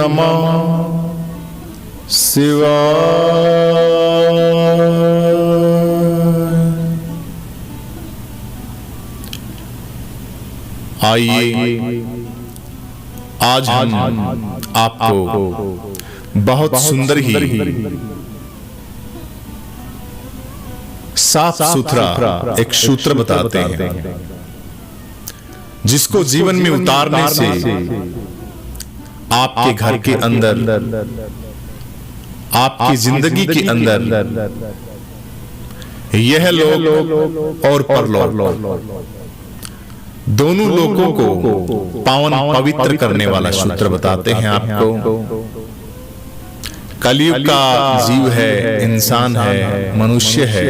नमः शिवाय। आइए आज हम आपको बहुत सुंदर ही साफ सुथरा एक सूत्र बताते हैं, जिसको जीवन में उतारने से आपके घर के अंदर, आपकी जिंदगी के अंदर यह लोक और परलोक दोनों लोगों को पावन पवित्र करने वाला सूत्र बताते हैं आपको। कलयुग का जीव है, इंसान है, मनुष्य है,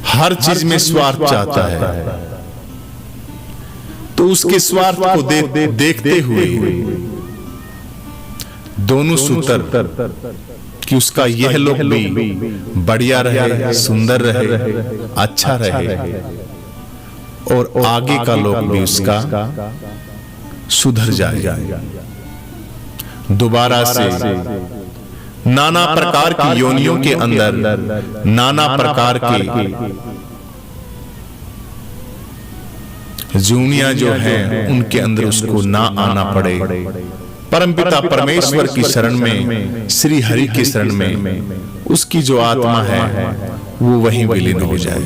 हर चीज में स्वार्थ चाहता है। तो उसके स्वार्थ को देखते हुए दोनों सूत्र कि उसका यह लोक भी बढ़िया रहे, सुंदर रहे, अच्छा रहे, और आगे का लोक भी उसका सुधर जाए। दोबारा से नाना प्रकार की योनियों के अंदर नाना प्रकार के जूनियां जो हैं उनके अंदर उसको ना आना पड़े। परमपिता परमेश्वर की शरण में, श्री हरि की शरण में उसकी जो आत्मा है वो वहीं विलीन हो जाए।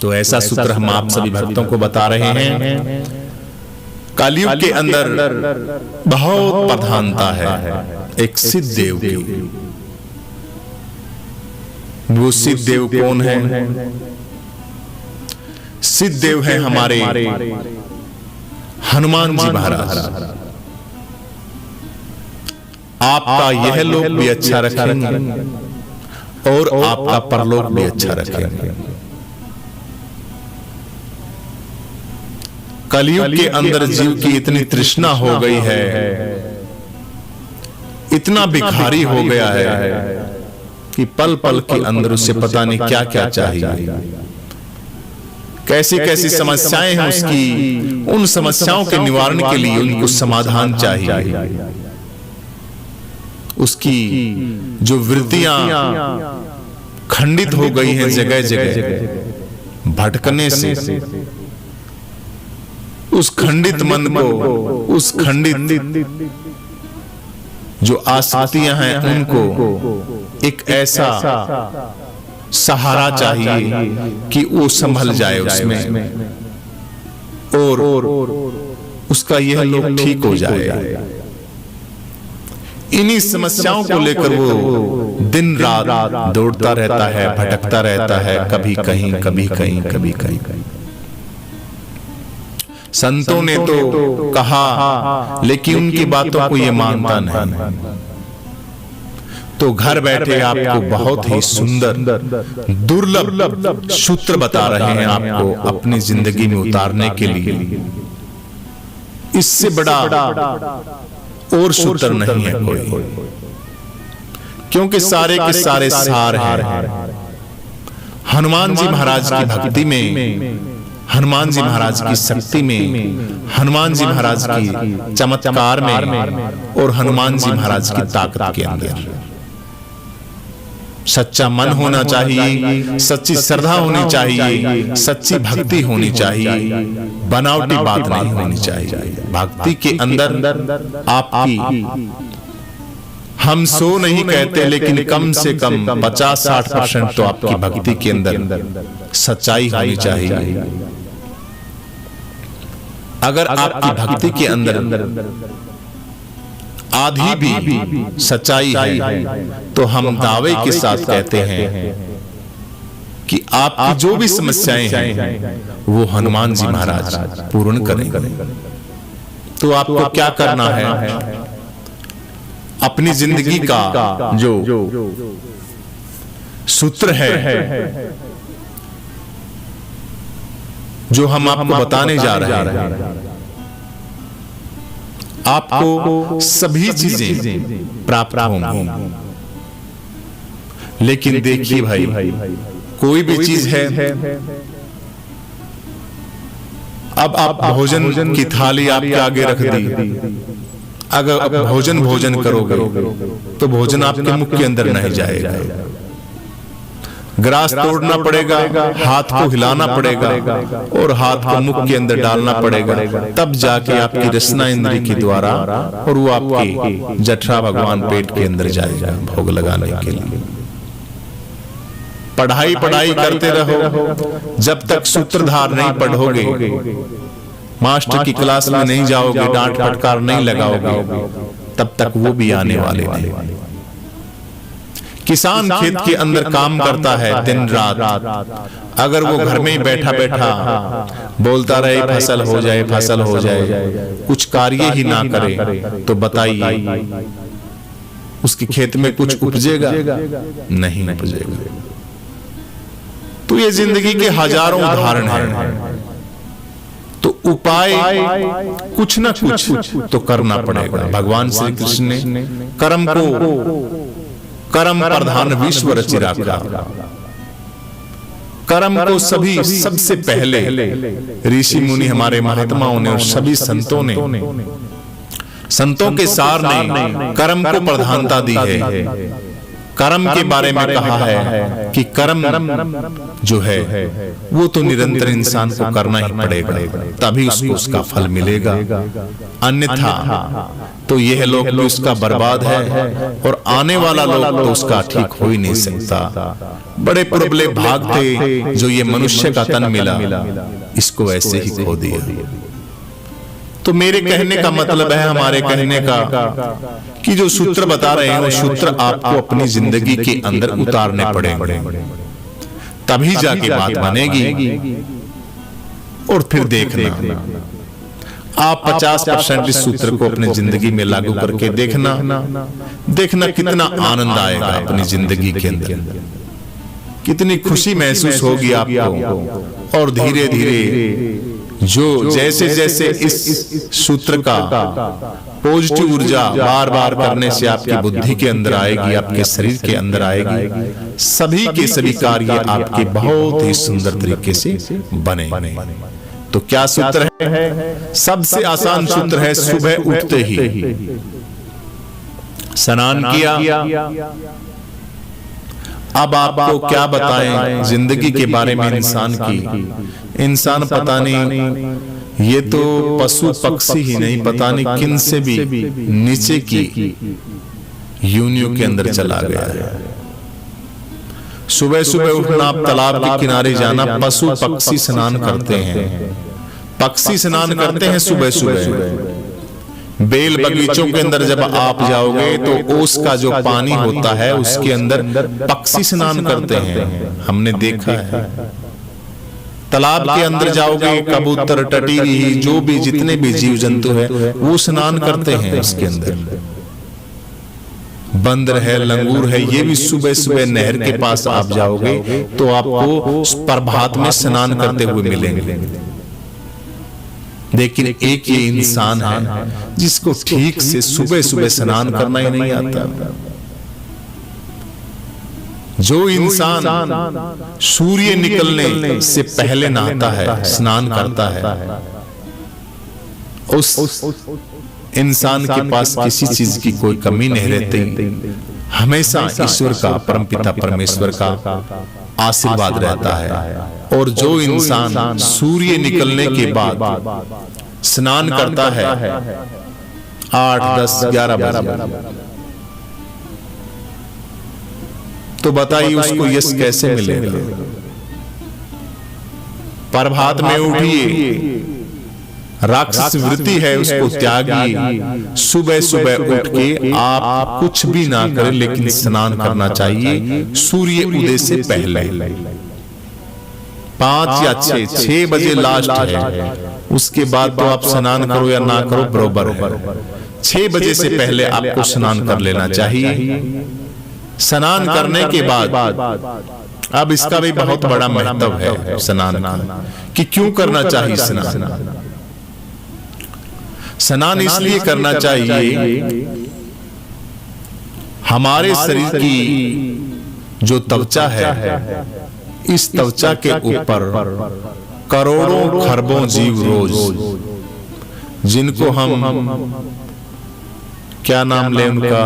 तो ऐसा सूत्र हम आप सभी भक्तों को बता रहे हैं। कलयुग के अंदर बहुत प्रधानता है एक सिद्ध देव की। वो सिद्ध देव कौन है? सिद्ध देव है हमारे हनुमान जी महाराज। आपका यह लोक भी अच्छा रखेंगे और आपका परलोक भी अच्छा रखेंगे। कलयुग के अंदर जीव की इतनी तृष्णा हो गई है, इतना भिखारी हो गया है कि पल पल के अंदर उसे पता नहीं क्या क्या चाहिए, कैसी कैसी समस्याएं हैं उसकी। उन समस्याओं के निवारण के लिए उनको समाधान चाहिए। उसकी जो वृत्तियां खंडित हो गई हैं जगह जगह भटकने से, उस खंडित मन को, उस खंडित जो आसक्तियां हैं उनको एक ऐसा सहारा चाहिए कि वो संभल जाए उसमें और उसका यह लोक ठीक हो जाए। इन्हीं समस्याओं को लेकर वो दिन रात दौड़ता रहता है, भटकता रहता है, कभी कहीं कभी कहीं कभी कहीं। संतों ने तो कहा लेकिन उनकी बातों को ये मानता नहीं। तो घर बैठे आपको बहुत ही सुंदर दुर्लभ सूत्र बता रहे हैं आपको अपनी जिंदगी में उतारने के लिए। इससे बड़ा और सूत्र नहीं है कोई, क्योंकि सारे के सारे सार हैं हनुमान जी महाराज की भक्ति में, हनुमान जी महाराज की शक्ति में, हनुमान जी महाराज की चमत्कार में और हनुमान जी महाराज की ताकत के अंदर। सच्चा मन होना चाहिए, सच्ची श्रद्धा होनी चाहिए, सच्ची भक्ति होनी चाहिए, बनावटी बात नहीं होनी चाहिए। भक्ति के अंदर आपकी, हम 100 नहीं कहते लेकिन कम से कम 50-60% तो आपकी भक्ति के अंदर सच्चाई होनी चाहिए। अगर आपकी भक्ति के अंदर आधी भी सच्चाई है तो हम दावे के साथ कहते हैं कि आपकी जो भी समस्याएं हैं वो हनुमान जी महाराज पूर्ण करेंगे। तो आपको क्या करना है? अपनी जिंदगी का जो सूत्र है, जो हम आपको बताने जा रहे हैं, आपको सभी चीजें प्राप्त होंगी। लेकिन देखिए भाई, कोई भी चीज है अब आप भोजन की थाली आपके आगे रख दी, अगर अब भोजन करोगे तो भोजन आपके मुख के अंदर नहीं जाएगा। ग्रास तोड़ना पड़ेगा, हाथ को हिलाना पड़ेगा और हाथ को मुख के अंदर डालना पड़ेगा, तब जाके आपकी रसना इंद्री के द्वारा और वो आपकी जठरा भगवान पेट के अंदर जाएगा भोग लगाने के लिए। पढ़ाई करते रहो, जब तक सूत्रधार नहीं पढ़ोगे, मास्टर की क्लास में नहीं जाओगे, डांट फटकार नहीं लगाओगे, तब तक वो भी आने वाले नहीं। किसान खेत के अंदर काम करता है दिन रात, अगर वो घर में ही बैठा बैठा बोलता रहे फसल हो जाए फसल हो जाए, कुछ कार्य ही ना करे, तो बताइए उसके खेत में कुछ उपजेगा? नहीं उपजेगा। तो ये जिंदगी के हजारों उदाहरण हैं। तो उपाय कुछ ना कुछ तो करना पड़ेगा। भगवान श्री कृष्ण ने कर्म प्रधान विश्व रचि राखा। कर्म को सबसे पहले ऋषि मुनि, हमारे महात्माओं ने और सभी संतों के सार ने कर्म को प्रधानता दी है। कर्म के बारे में कहा है कि कर्म जो है वो तो निरंतर इंसान को करना ही पड़ेगा, तभी उसको उसका फल मिलेगा। अन्यथा तो यह लोक भी उसका बर्बाद है और आने वाला लोक तो उसका ठीक हो ही नहीं सकता। बड़े पुरबले भाग थे जो ये मनुष्य का तन मिला, इसको ऐसे ही खो दिया। तो मेरे कहने का मतलब है, हमारे कहने का, कि जो सूत्र बता रहे हैं वो सूत्र आपको अपनी जिंदगी के अंदर उतारने पड़ेंगे, तभी जाके बात बनेगी। और फिर देखना, आप 50% इस सूत्र को अपनी जिंदगी में लागू करके देखना कितना आनंद आएगा अपनी जिंदगी के अंदर, कितनी खुशी महसूस होगी आपको। और धीरे धीरे जो जैसे इस सूत्र का पॉजिटिव ऊर्जा बार बार करने से आपकी बुद्धि के अंदर आएगी, आपके शरीर के अंदर आएगी, सभी के सभी कार्य आपके बहुत ही सुंदर तरीके से बने। तो क्या सूत्र है? सबसे आसान सूत्र है, सुबह उठते ही स्नान किया। अब आपको क्या बताएं जिंदगी के बारे में इंसान की। इंसान पता नहीं, ये तो पशु पक्षी ही नहीं, पता नहीं किन से भी नीचे की यूनियों के अंदर चला गया है। सुबह सुबह उठना, तालाब के किनारे जाना, पशु पक्षी स्नान करते हैं, पक्षी स्नान करते हैं सुबह सुबह। बेल बगीचों के अंदर जब आप जाओगे तो ओस का जो पानी होता है उसके अंदर पक्षी स्नान करते हैं, हमने देखा है। तालाब के अंदर जाओगे, कबूतर, टटीरी, जो भी जितने भी जीव जंतु है वो स्नान करते हैं उसके अंदर। बंदर है, लंगूर है, ये भी सुबह सुबह नहर के पास आप जाओगे तो आपको प्रभात में स्नान करते हुए मिलेंगे। लेकिन एक ये इंसान है जिसको ठीक से सुबह सुबह स्नान करना ही नहीं आता। जो इंसान सूर्य निकलने से पहले नहाता है, स्नान करता है, उस इंसान के पास किसी चीज की कोई कमी नहीं रहती। हमेशा ईश्वर का, परमपिता परमेश्वर का आशीर्वाद रहता है। और जो इंसान सूर्य निकलने के बाद स्नान करता है 8, 10, 11 बजे, तो बताइए उसको यश कैसे मिलेगा? प्रभात में उठिए, राक्षस वृत्ति है उसको त्यागिए। सुबह सुबह उठ के आप कुछ भी ना करें, लेकिन स्नान करना चाहिए सूर्य उदय से पहले। 5 या 6 बजे लास्ट है, उसके बाद तो आप स्नान करो या ना करो बरोबर है। 6 बजे से पहले आपको स्नान कर लेना चाहिए। स्नान करने के बाद अब इसका भी बहुत बड़ा महत्व है स्नान का, कि क्यों करना चाहिए स्नान। स्नान इसलिए करना चाहिए, हमारे शरीर की जो त्वचा है, इस त्वचा के ऊपर करोड़ों खरबों जीव रोज, जिनको हम क्या नाम ले उनका,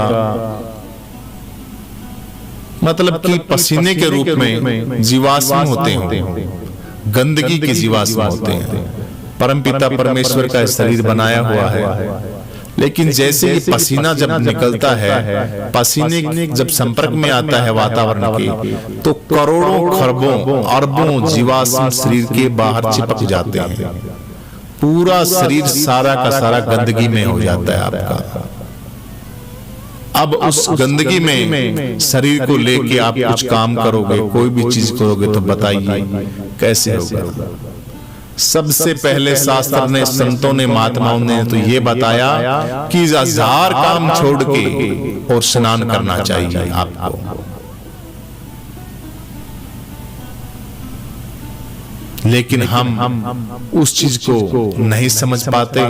मतलब कि पसीने के रूप में जीवाश्म होते हैं, गंदगी के जीवाश्म होते हैं। परमपिता परमेश्वर का शरीर बनाया हुआ है, लेकिन जैसे ये पसीना जब निकलता है, पसीने जब संपर्क में आता है वातावरण के, तो करोड़ों खरबों अरबों जीवाश्म शरीर के बाहर चिपक जाते हैं। पूरा शरीर सारा का सारा गंदगी में हो जाता है आपका। अब उस गंदगी में शरीर को लेके आप कुछ काम करोगे, कोई भी चीज करोगे, तो बताइए कैसे होगा। सबसे पहले शास्त्र ने, संतों ने, महात्माओं ने तो ये बताया कि 1000 काम छोड़ के और स्नान करना चाहिए आपको। लेकिन हम उस चीज को नहीं समझ पाते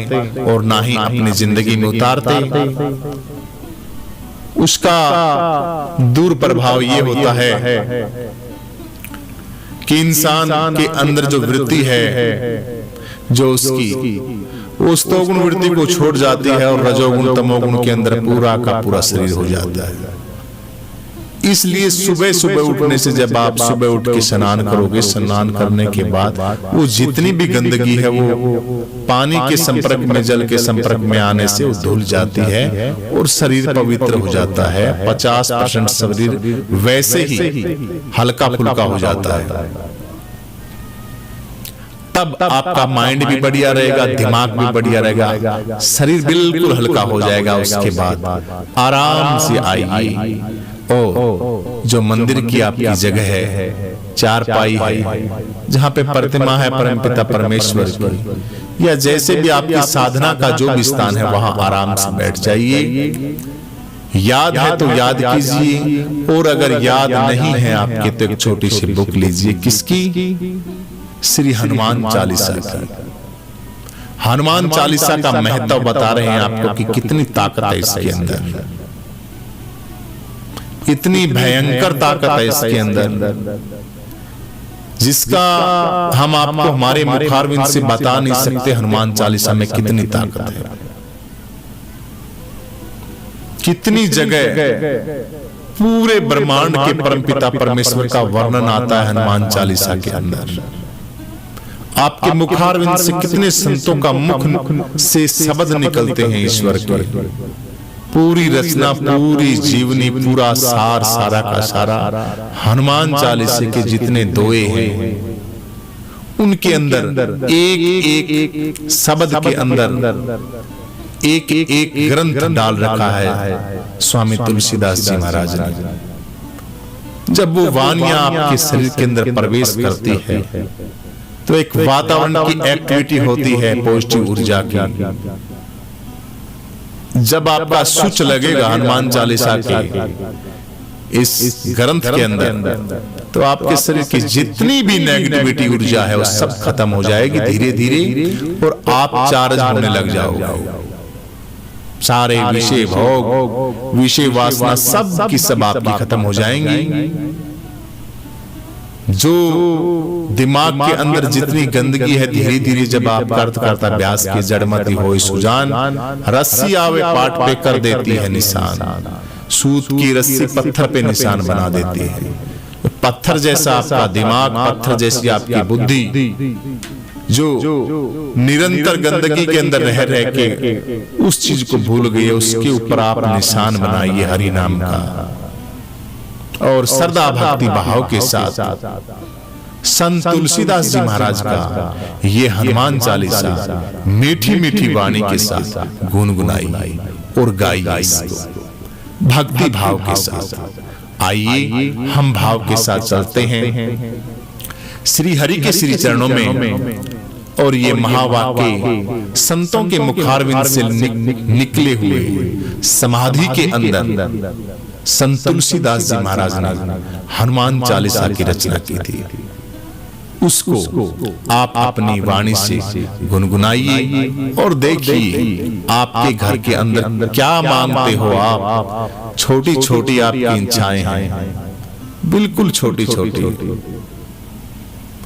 और ना ही अपनी जिंदगी में उतारते। उसका दुष्प्रभाव ये होता है कि इंसान के अंदर जो वृत्ति है, जो उसकी उस तमोगुण वृत्ति को छोड़ जाती है और रजोगुण तमोगुण के अंदर पूरा का पूरा शरीर हो जाता है। इसलिए सुबह सुबह उठने से, जब आप सुबह उठ के स्नान करोगे, स्नान करने के बाद वो जितनी भी गंदगी है वो पानी के संपर्क में, जल के संपर्क में आने से वो धुल जाती है और शरीर पवित्र हो जाता है। 50% शरीर वैसे ही हल्का फुल्का हो जाता है। तब आपका माइंड भी बढ़िया रहेगा, दिमाग भी बढ़िया रहेगा, शरीर बिल्कुल हल्का हो जाएगा। उसके बाद आराम से आइए, जो मंदिर की आपकी जगह है, चारपाई है, जहाँ पे प्रतिमा है परमपिता परमेश्वर की, या जैसे भी आपकी साधना का जो भी स्थान है, वहां आराम से बैठ जाइए। याद है तो याद कीजिए, और अगर याद नहीं है आपके तो एक छोटी सी बुक लीजिए। किसकी? श्री हनुमान चालीसा की। हनुमान चालीसा का महत्व बता रहे हैं आपको कि कितनी ताकत है इसके अंदर, इतनी भयंकर ताकत है इसके अंदर, जिसका हम आपको हमारे मुखारविंद से बता नहीं सकते। हनुमान चालीसा में कितनी ताकत है, कितनी जगह पूरे ब्रह्मांड के परमपिता परमेश्वर का वर्णन आता है हनुमान चालीसा के अंदर। आपके मुखारविंद से कितने संतों का मुख से शब्द निकलते हैं ईश्वर के। पूरी रचना, पूरी जीवनी, पूरा सार, सारा का सारा हनुमान चालीसे के जितने दोए हैं, उनके अंदर एक एक शब्द के अंदर एक एक ग्रंथ डाल रखा है स्वामी तुलसीदास जी महाराज ने। जब वो वाणियां आपके शरीर के अंदर प्रवेश करती है, तो एक वातावरण की एक्टिविटी होती है, पॉजिटिव ऊर्जा की। जब आपका स्विच लगेगा हनुमान चालीसा के इस ग्रंथ के अंदर, तो आपके शरीर की जितनी भी नेगेटिविटी ऊर्जा है वो सब खत्म हो जाएगी धीरे धीरे, और आप चार्ज होने लग जाओगे। सारे विषय भोग, विषय वासना सब की सब आपकी खत्म हो जाएंगी। जो दिमाग के अंदर जितनी गंदगी है, धीरे धीरे जब आप करता अभ्यास की जड़मती हो सुजान, रस्सी आवे पाट पे कर देती है निशान। सूत की रस्सी पत्थर पे निशान बना देती है। पत्थर जैसा आपका दिमाग, पत्थर जैसी आपकी बुद्धि, जो निरंतर गंदगी के अंदर रह के उस चीज को भूल गई है, उसके ऊपर आप निशान बनाइए हरि नाम का, और श्रद्धा भक्ति भाव के साथ संत तुलसीदास जी महाराज का ये हनुमान चालीसा मीठी मीठी वाणी के साथ गुनगुनाइए और गाइए इसको भक्ति भाव के साथ। आइए हम भाव के साथ चलते हैं श्री हरि के श्री चरणों में, और ये महावाक्य संतों के मुखारविंद से निकले हुए समाधि के अंदर संत तुलसीदास जी महाराज ने हनुमान चालीसा की रचना की थी। उसको आप अपनी वाणी से गुनगुनाइए और देखिए आपके घर के अंदर क्या मांगते हो आप। छोटी छोटी आपकी इच्छाएं हैं, बिल्कुल छोटी छोटी,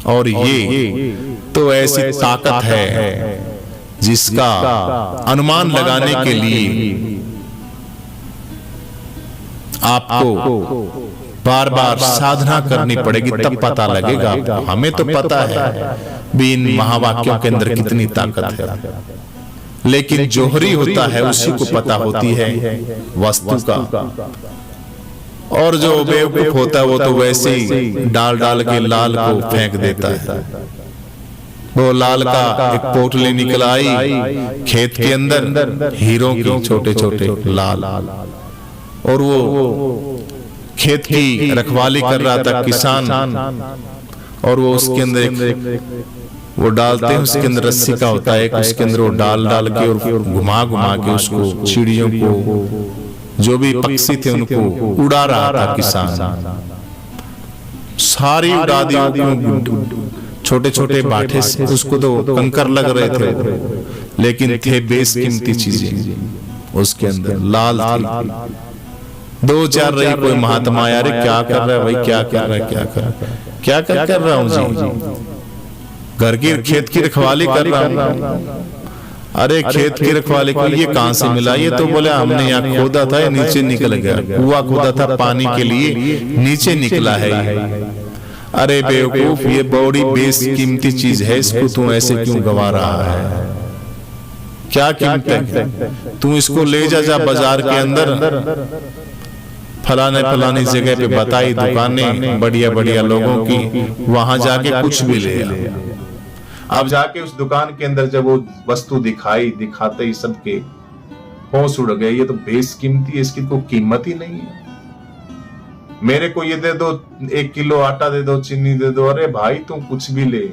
और ये तो ऐसी ताकत है जिसका अनुमान लगाने के लिए आपको बार बार साधना करनी पड़ेगी, तब पता लगेगा। हमें तो पता है भी इन महावाक्यों के अंदर कितनी ताकत है, लेकिन जोहरी होता है उसी को पता होती है वस्तु का। और जो बेवकूफ होता है वो तो वैसे ही डाल डाल के लाल को फेंक देता है। वो लाल का एक पोटली निकल आई खेत के अंदर, हीरों की छोटे छोटे लाल, और वो खेत की रखवाली कर रहा था किसान, और वो उसके अंदर वो डालते हैं, उसके अंदर रस्सी का होता है, उसके अंदर वो डाल डाल के और घुमा घुमा के उसको चिड़ियों को, जो भी पक्षी थे उनको उड़ा रहा था किसान। सारी उड़ा दी, छोटे छोटे बाटे से उसको तो कंकर लग रहे थे, लेकिन थे बेशकीमती चीजें उसके अंदर, लाल थी। दो चार रही कोई महात्मा, यार क्या कर रहा है भाई, क्या कर रहा है, क्या कर रहा हूं जी, घर की खेत की रखवाली कर रहा हूं। अरे खेत की रखवाली को ये कहां से मिला? ये तो बोले हमने यहाँ खोदा था, ये नीचे निकल गया, कुआं खोदा था पानी के लिए, नीचे निकला है ये। अरे बेवकूफ, ये बड़ी बेशकीमती चीज है, इसको तू ऐसे क्यों गवा रहा है? क्या कीमत है? तू इसको ले जा बाजार के अंदर, फलाने फलानी जगह पे बताई दुकानें बढ़िया बढ़िया लोगों की, वहां जाके कुछ भी ले आ। अब जाके उस दुकान के अंदर जब वो वस्तु दिखाते ही सबके होश उड़ गए, ये तो बेशकीमती है, इसकी कोई कीमत ही नहीं है। मेरे को ये दे दो, 1 किलो आटा दे दो, चीनी दे दो। अरे भाई तुम कुछ भी ले,